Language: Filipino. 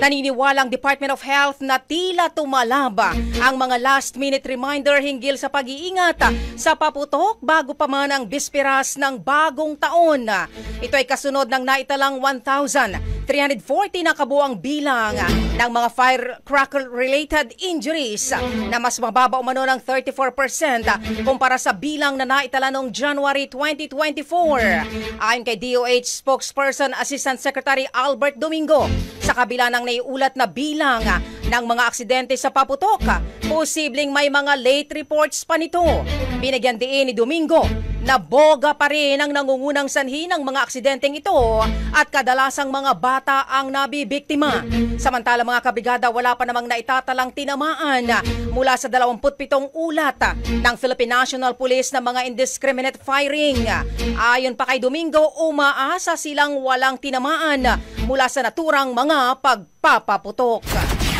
Naniniwalang Department of Health na tila tumalaba ang mga last-minute reminder hinggil sa pag-iingat sa paputok bago pa man ang bisperas ng bagong taon. Ito ay kasunod ng naitalang 1,340 na kabuang bilang ng mga firecracker-related injuries na mas mababa umano ng 34% kumpara sa bilang na naitala noong January 2024. Ayon kay DOH spokesperson Assistant Secretary Albert Domingo, sa kabila ng naiulat na bilang ng mga aksidente sa paputok, posibleng may mga late reports pa nito. Binigyan din ni Domingo na boga pa rin ang nangungunang sanhi ng mga aksidenteng ito at kadalasang mga bata ang nabibiktima. Samantala mga kabrigada, wala pa namang naitatalang tinamaan mula sa 27 ulat ng Philippine National Police na mga indiscriminate firing. Ayon pa kay Domingo, umaasa silang walang tinamaan mula sa naturang mga pagpapaputok.